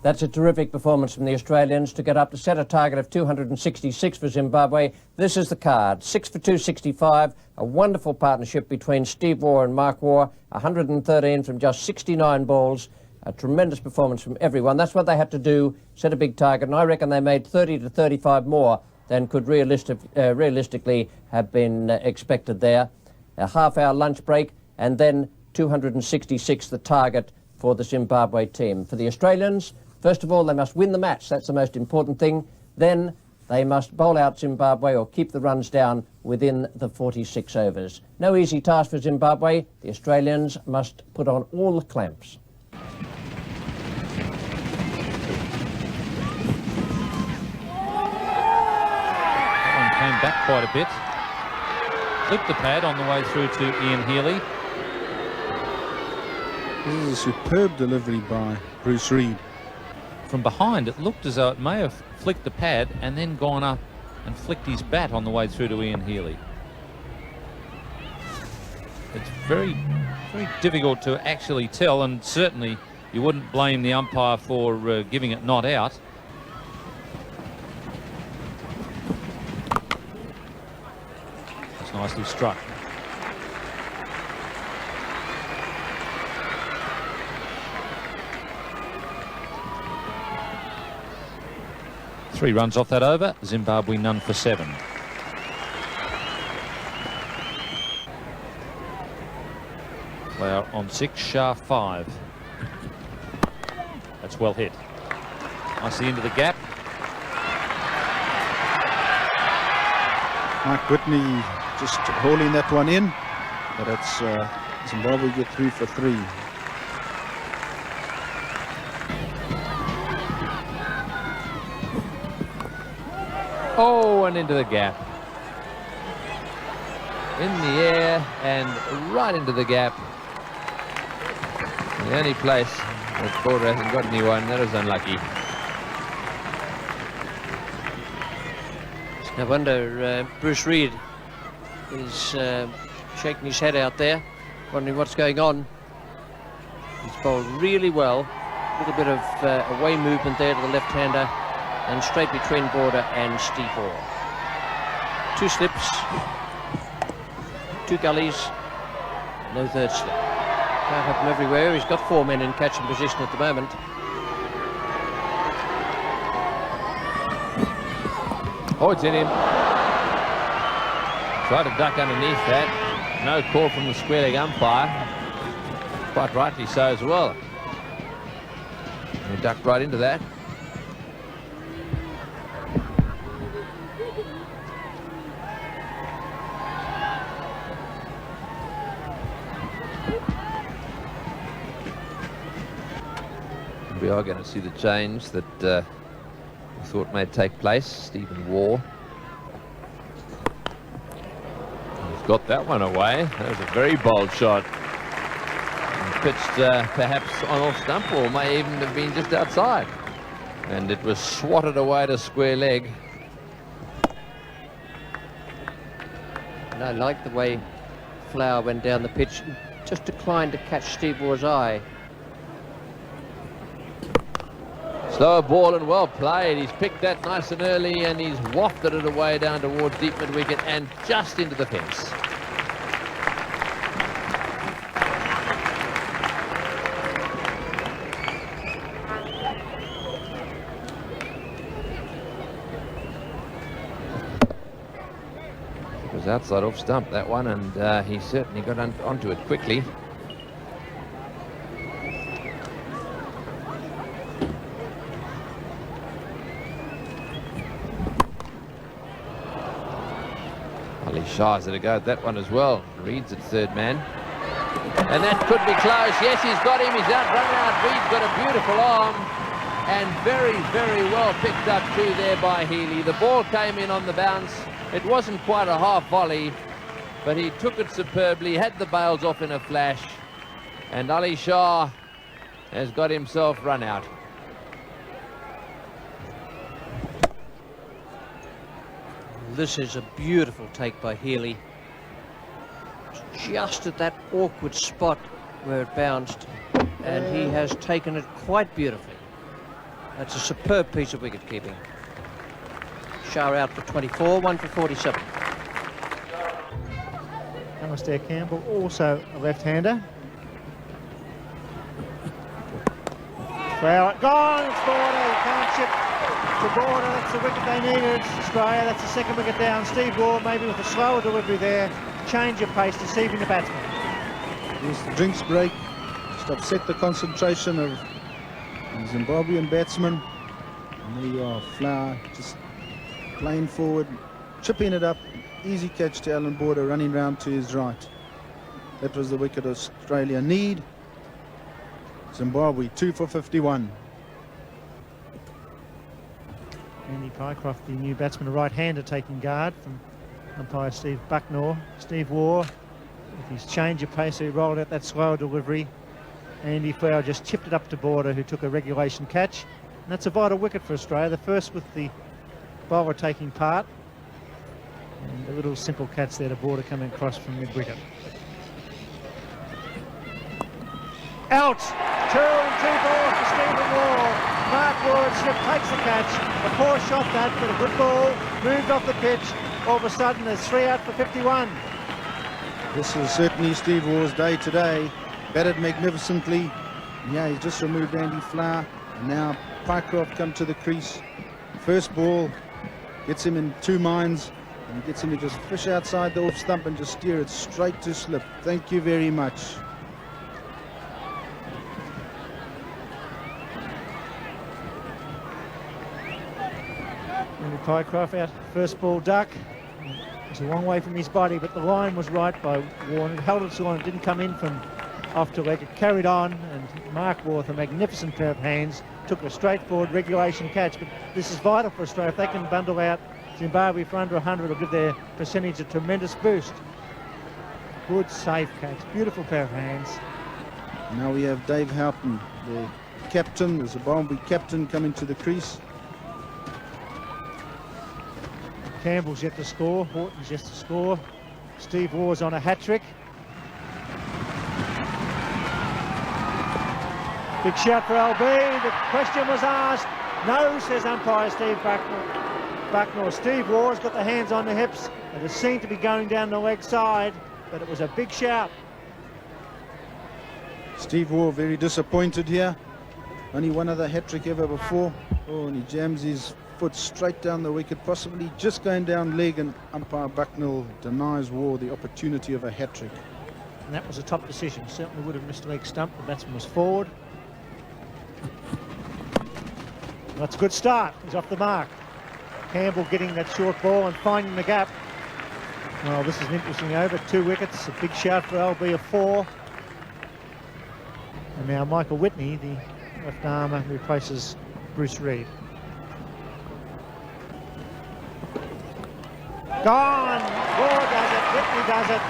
That's a terrific performance from the Australians to get up to set a target of 266 for Zimbabwe. This is the card. 6 for 265, a wonderful partnership between Steve Waugh and Mark Waugh, 113 from just 69 balls. A tremendous performance from everyone. That's what they had to do, set a big target, and I reckon they made 30 to 35 more than could realistically have been expected there. A half-hour lunch break, and then 266 the target for the Zimbabwe team. For the Australians, first of all, they must win the match. That's the most important thing. Then they must bowl out Zimbabwe or keep the runs down within the 46 overs. No easy task for Zimbabwe. The Australians must put on all the clamps. That one came back quite a bit. Flipped the pad on the way through to Ian Healy. This is a superb delivery by Bruce Reid. From behind, it looked as though it may have flicked the pad and then gone up and flicked his bat on the way through to Ian Healy. It's very, very difficult to actually tell, and certainly you wouldn't blame the umpire for giving it not out. It's nicely struck. Three runs off that over. Zimbabwe none for 7. They are on 6, Shah 5. That's well hit. Nicely into the gap. Mike Whitney just holding that one in, but it's Zimbabwe get 3 for 3. Oh, and into the gap. In the air and right into the gap. The only place that Border hasn't got anyone, that is unlucky. No wonder Bruce Reid is shaking his head out there, wondering what's going on. He's bowled really well. A little bit of away movement there to the left-hander, and straight between Border and Steve Waugh. 2 slips, 2 gullies, no third slip. Can't have them everywhere. He's got 4 men in catching position at the moment. Oh, it's in him. Tried to duck underneath that. No call from the square leg umpire. Quite rightly so as well. He ducked right into that. We are going to see the change that we thought may take place. Stephen Waugh. He's got that one away. That was a very bold shot. And pitched perhaps on off stump, or may even have been just outside. And it was swatted away to square leg. And I like the way Flower went down the pitch, just declined to catch Steve Waugh's eye. Slower ball and well played. He's picked that nice and early, and he's wafted it away down towards deep mid-wicket and just into the fence. It was outside off stump, that one, and he certainly got onto it quickly. Shah's had a go at that one as well. Reid's at third man. And that could be close. Yes, he's got him. He's out, run out. Reid's got a beautiful arm. And very, very well picked up too there by Healy. The ball came in on the bounce. It wasn't quite a half volley, but he took it superbly, had the bails off in a flash. And Ali Shah has got himself run out. This is a beautiful take by Healy. Just at that awkward spot where it bounced, and he has taken it quite beautifully. That's a superb piece of wicket keeping. Shah out for 24, 1 for 47. Alistair Campbell, also a left-hander. Flower, gone, it's Border, he can't chip to Border, that's the wicket they needed, Australia, that's the second wicket down. Steve Waugh, maybe with a slower delivery there, change of pace, deceiving the batsman. Here's the drinks break, just upset the concentration of the Zimbabwean batsman. And there you are, Flower, just playing forward, chipping it up, easy catch to Alan Border, running round to his right. That was the wicket Australia need. Zimbabwe 2 for 51. Andy Pycroft, the new batsman, a right-hander, taking guard from umpire Steve Bucknor. Steve Waugh, with his change of pace, he rolled out that slower delivery. Andy Flower just chipped it up to Border, who took a regulation catch. And that's a vital wicket for Australia, the first with the bowler taking part. And the little simple catch there to Border coming across from mid-wicket. Out! 2 and 2 balls for Stephen Waugh. Mark Woodslip takes the catch. A poor shot that, but a good ball. Moved off the pitch. All of a sudden, there's 3 out for 51. This is certainly Steve Waugh's day today. Batted magnificently. Yeah, he's just removed Andy Flower. And now Pycroft come to the crease. First ball gets him in 2 minds. And gets him to just fish outside the off stump and just steer it straight to slip. Thank you very much. Andy Pycroft out, first ball duck. It's a long way from his body, but the line was right by Waugh. It held its line, it didn't come in from off to leg. It carried on, and Mark Waugh, with a magnificent pair of hands, took a straightforward regulation catch. But this is vital for Australia. If they can bundle out Zimbabwe for under 100, it'll give their percentage a tremendous boost. Good, safe catch. Beautiful pair of hands. Now we have Dave Houghton, the captain, the Zimbabwe captain, coming to the crease. Campbell's yet to score, Horton's yet to score. Steve Waugh's on a hat-trick. Big shout for LB. The question was asked. No, says umpire Steve Bucknor. Steve Waugh's got the hands on the hips. It seemed to be going down the leg side, but it was a big shout. Steve Waugh very disappointed here. Only one other hat-trick ever before. Oh, and he jams his foot straight down the wicket, possibly just going down leg, and umpire Bucknell denies Waugh the opportunity of a hat-trick. And that was a top decision. Certainly would have missed leg stump. The batsman was forward. That's a good start. He's off the mark. Campbell getting that short ball and finding the gap. Well, this is an interesting over. 2 wickets. A big shout for LB of 4. And now Michael Whitney, the left armour, replaces Bruce Reid. Gone! Waugh does it, Whitney does it.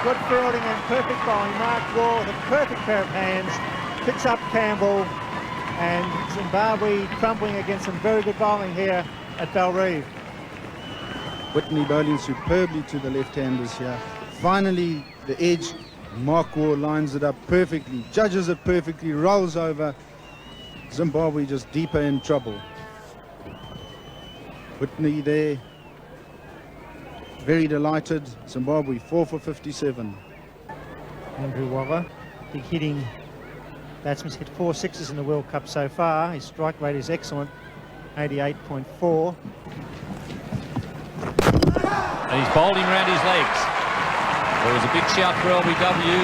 Good fielding and perfect bowling. Mark Waugh with a perfect pair of hands. Picks up Campbell, and Zimbabwe crumbling against some very good bowling here at Belrive. Whitney bowling superbly to the left-handers here. Finally, the edge. Mark Waugh lines it up perfectly, judges it perfectly, rolls over. Zimbabwe just deeper in trouble. Whitney there. Very delighted. Zimbabwe 4 for 57. Andrew Waller, big hitting batsman's hit 4 sixes in the World Cup so far. His strike rate is excellent, 88.4. And he's bowled him round his legs. There was a big shout for LBW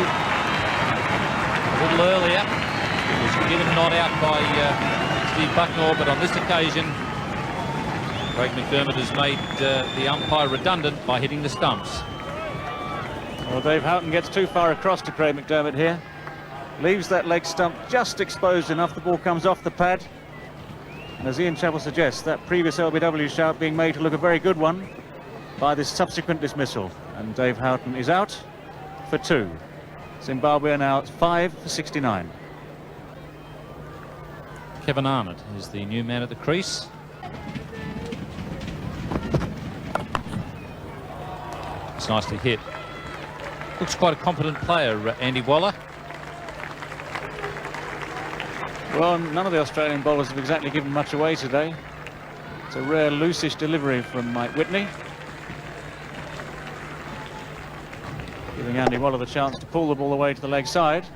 a little earlier. It was given not out by Steve Bucknor, but on this occasion Craig McDermott has made the umpire redundant by hitting the stumps. Well, Dave Houghton gets too far across to Craig McDermott here. Leaves that leg stump just exposed enough. The ball comes off the pad. And as Ian Chappell suggests, that previous LBW shout being made to look a very good one by this subsequent dismissal. And Dave Houghton is out for 2. Zimbabwe are now 5 for 69. Kevin Arnott is the new man at the crease. It's nicely hit. Looks quite a competent player, Andy Waller. Well, none of the Australian bowlers have exactly given much away today. It's a rare loosish delivery from Mike Whitney, giving Andy Waller the chance to pull the ball away to the leg side.